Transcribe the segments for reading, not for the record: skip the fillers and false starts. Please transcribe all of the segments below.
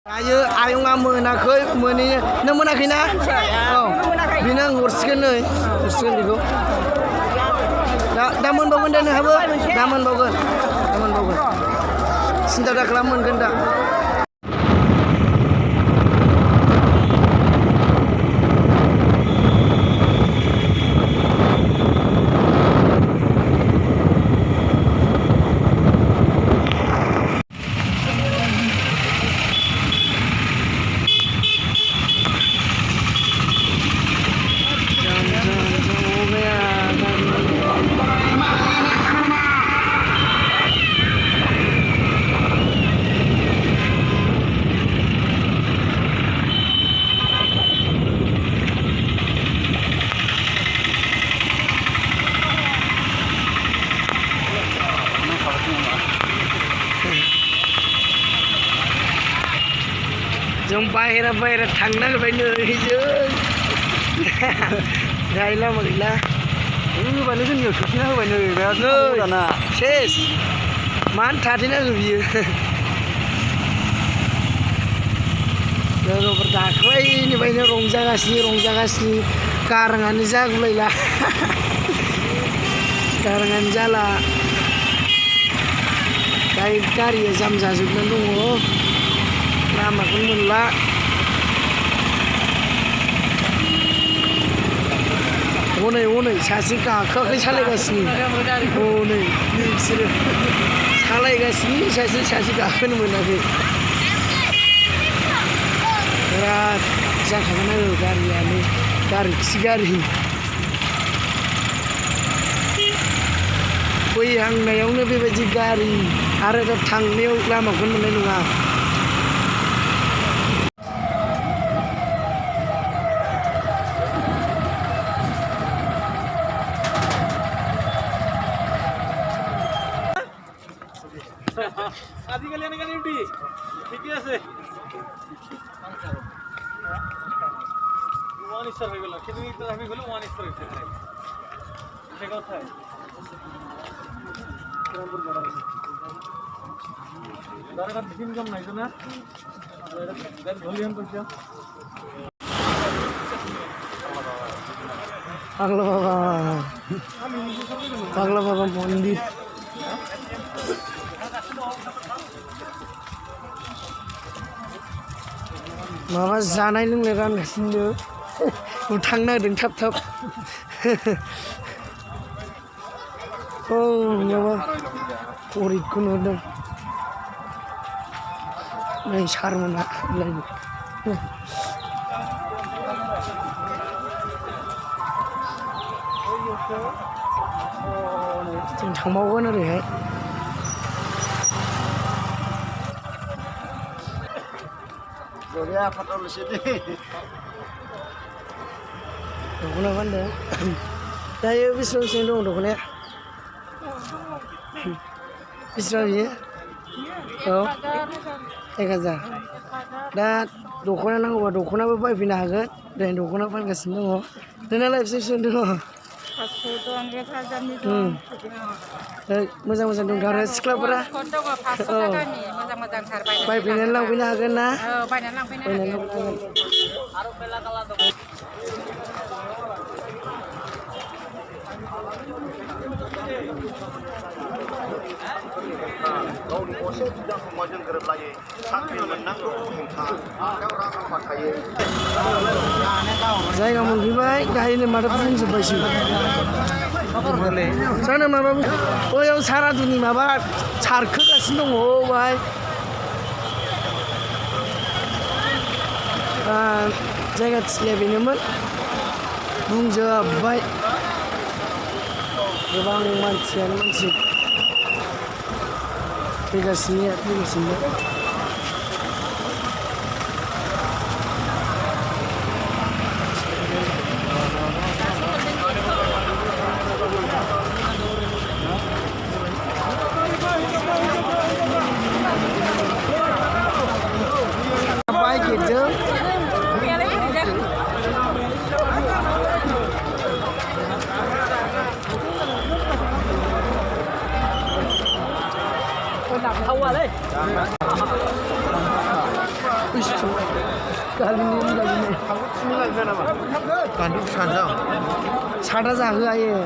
Ayo ayong monakhै मोनैनो नों मोनाखै ना औ बिनो आं हरसिगोन बेखौ दा मोनबावगोन दा नोंहाबो दा मोनबावगोन सिन्था दाखालाम मोनगोन दा जों बाहेरा थांनो नागिरबाय नै जों जायला गैला होबानो जोंनियाव सफैना होबाय नै दाना सेस मानो थाथेनांगौ बियो लोगोफोर दाख्लैनिफ्रायनो रंजागासिनो गाराङानो जागुलायला गाराङानो जाला गारिया जाम जाजोबनानै दङ लामाखौनो मोनला हनै सासे गाखोआखै सालायगासिनो हनै बिसोरो सालायगासिनो सासे गाखोनो मोनाखै बिराद जाखागोन आरो गारियानो गारि फैहांनायावनो बेबायदि गारि आरो दा थांनायाव लामाखौनो मोननाय नङा আজিকালি এনেকা ডিউটি ঠিকই আছে ওয়ান স্টার হয়ে গেল সেদিন ট্রাফিক হলো ওয়ান স্টার হয়েছে সে কোথায় দরকার ইনকাম নাই তো না গাড়ি ভলিউম করছে পাগলা বাবা মন্দির माबा जानाय लोंनाय रानगासिनो थांनो नागिरदों थाब औ माबा गरिबखौ नुदों नै सारमोना जों थांबावगोन ओरैहाय Korea foto sini. Dukuna mana? Saya bisa sendiri dukuna. Bisa ni? Oh, 1000. Dah dukuna nang buat dukuna berapa pina harga? Dan dukuna pun kasih dong. Dan ala bisa sendiri. मोजां दं गारो सिख्लाफोरा बायफैनानै लांफैनो हागोन ना बायनानै लांफैनो हागोन गावनि असे बिदा फंबायजों गोरोबलायो साख्रि मोननांगौ आखायाव रां रुफा थायो जायगा मोनफैबाय गाहायनो माथो बुंजोब्बायसो जानो माबा बैयाव सारादुनि माबा सारखोगासिनो दङ बाहाय जायगा थिलिया बेनोमोन बुंजोब्बाय गोबां मानसियानो मानसि फैगासिनो baik gitu kali ini. Bandung Sandang. Sada jaga ye.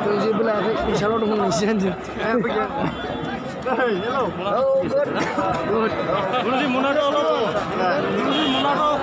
Tuh je belah insya Allah dong nasihan je. Oh good. Dulu di Manado lo. Dulu di Manado.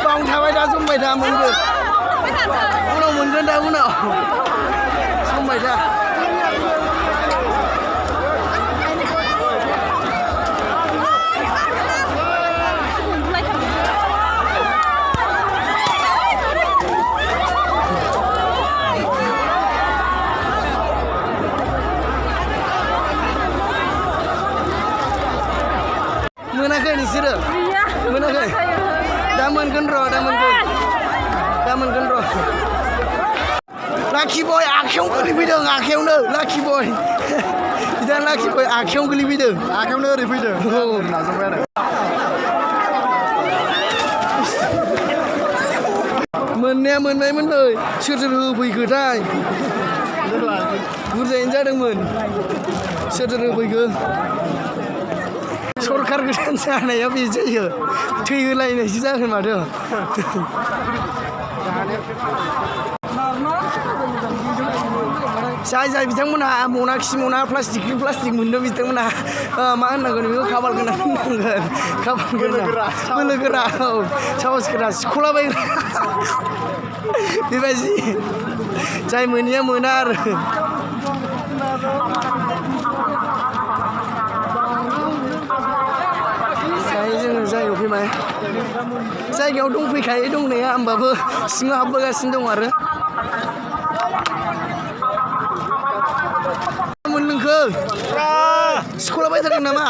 Bong tháo ra xuống bài ra mình được. Uno mình gần đâu uno. Xuống bài ra. Menakai ni sih dah. Menakai. Daman gendro. Lucky boy akhirnya kelibidang akhirnya lucky boy. Kita lucky boy akhirnya kelibidang. Akhirnya kelibidang. Oh, nasib baik. Moननाय ơi. Soर होफैखोथाय. बुरजायैनो जादोंमोन. सोर होफैखो. सरखार गोदान जानाया बे जायो थैहोलायनायसो जागोन माथो जाय बिथांमोनहा मना खि मना प्लास्टिक मोनदों बिथांमोनहा मा होननांगोन बेखौ खाफाल गोनां होननांगोन खाफाल गोनां बोलो गोरा औ साहस गोरा सिख'लाबायग्रा बेबायदि जाय मोनैया मोना आरो जोङो जायगायाव फैबाय जायगायाव दंफैखायो दंनाया होमबाबो सिङाव हाबबोगासिनो दं आरो मोनलोंखो सिख'लाबायथारगोन नामा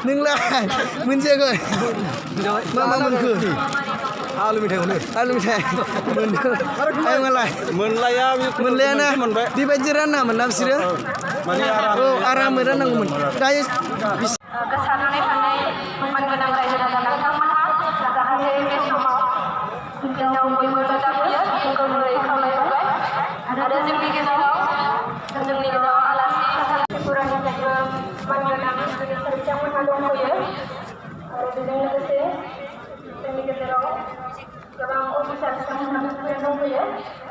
नोंलाय मोनजायाखै मा मोनखो आलु मिथाइ मोनदों आयंआलाय मोनलायाना बेबायदि रानना मोनना बिसोरो औ आरामै राननांगौमोन दायो गोसारनानै थानाय सनमान गोनां रायजो राजा नोंथांमोनहा जाहाथे बे समाव जोंनाव बयबो जाजाबोयो जोंखौ गुरै खावलायबाय आरो जोंनि गेजेराव आलासि फुरानिफ्रायबो मान गोनां बिथांमोनहा दंफैयो आरो बेजों लोगोसे जोंनि गेजेराव गोबां अफिसार बिथांमोनहा दंफैयो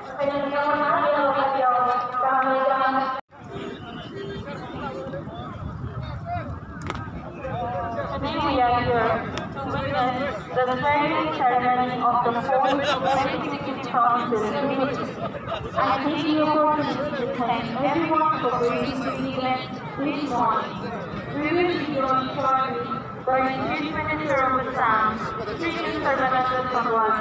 ओंखायनो नोंथांमोनहा बे हाबाफारियाव गाहामै Today we are here to witness the swearing ceremony of the fourth Executive Council committee. I take the opportunity to thank everyone for bringing the event this morning. We will be joined shortly by the Chief Minister of Assam, Sri Sarbananda Sonowal.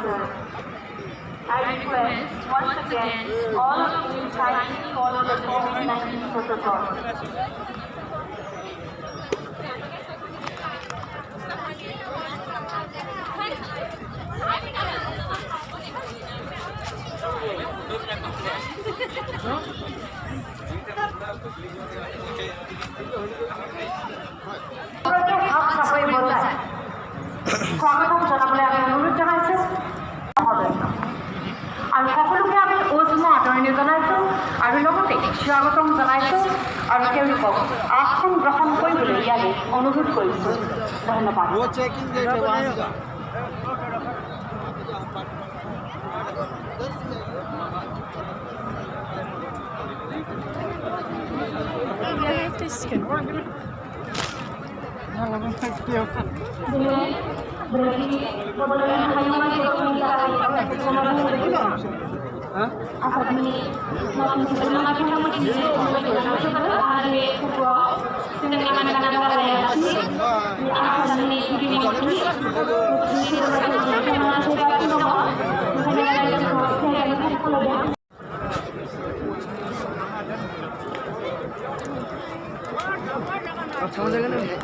I request once again all of you to kindly follow the COVID-19 protocol. স্বাগতম জানাবলৈ আমি অনুৰোধ জনাইছোঁ আৰু সকলোকে আমি উষ্ম আদৰণি জনাইছোঁ আৰু লগতে স্বাগতম জনাইছোঁ আৰু তেওঁলোকক আসন গ্ৰহণ কৰিবলৈ ইয়ালৈ অনুৰোধ কৰিছোঁ ধন্যবাদ sama jangan nih.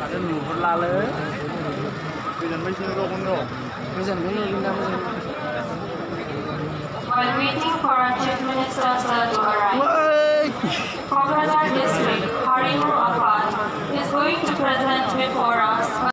Ada nuhur lalu. Bijan macam itu pun no. Bijan benar benar. While waiting for our Chief Minister to arrive, Woi. Kokradar District Harimu Afad is going to present before us.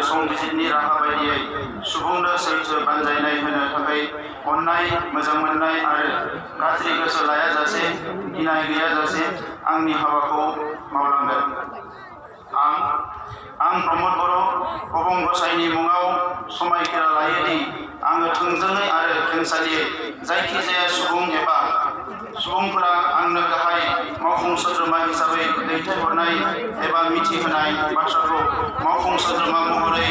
संबिजिरनि राहा बायदियै सुबुंनो सैथो बानजायनाय होनो थाखाय अननाय मोजां मोननाय आरो गाज्रि गोसो लायाजासे गिनाय गैयाजासे आंनि हाबाखौ मावलांगोन। आं प्रमद बर' अबं गसाइनि मुङाव समायखिरा लायोदि आङो थोंजोङै आरो खेंसालियै जायखिजाया सुबुं एबा सुबुंफोरा आंनो गाहाय मावफुं सोद्रोमा हिसाबै दैथायहरनाय एबा मिथिहोनाय बाथ्राखौ मावफुं सोद्रोमा महरै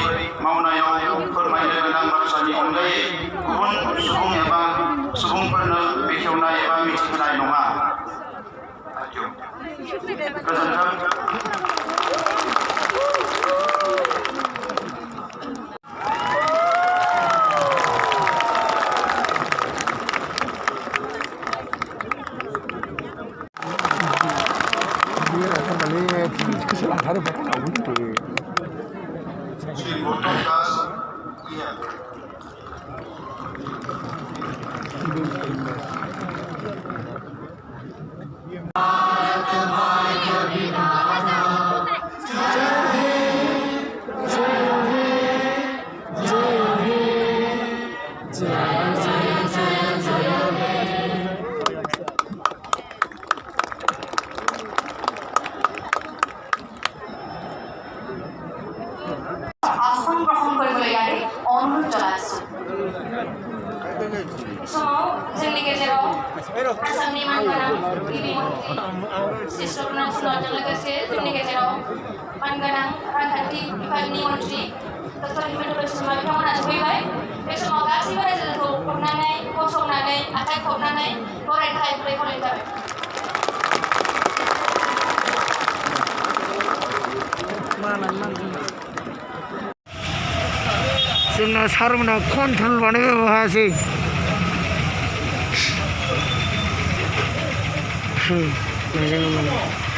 मावनायाव फोरमायनो गोनां बाथ्रानि अनगायै गुबुन सुबुं एबा सुबुंफोरनो बेखेवनाय एबा मिथिहोनाय नङा। गोजोन्थों। आसामनि मानगोनां गिबि मन्थ्रि श्री सत्यनारायण सिन्हाजों लोगोसे जोंनि गेजेराव मानगोनां रांखान्थि बिफाननि मन्थ्रि डक्टर हिमन्त बिश्व शर्मा बिथांमोना सफैबाय। बे समाव गासैबो रायजोखौ खोबनानै गसंनानै आखाइ खबनानै बरायनो थाखाय गुरै खावलायनाय जाबाय। जोंना सारमोनहा कन्ट्रल बानायबो हायासै। नोंजों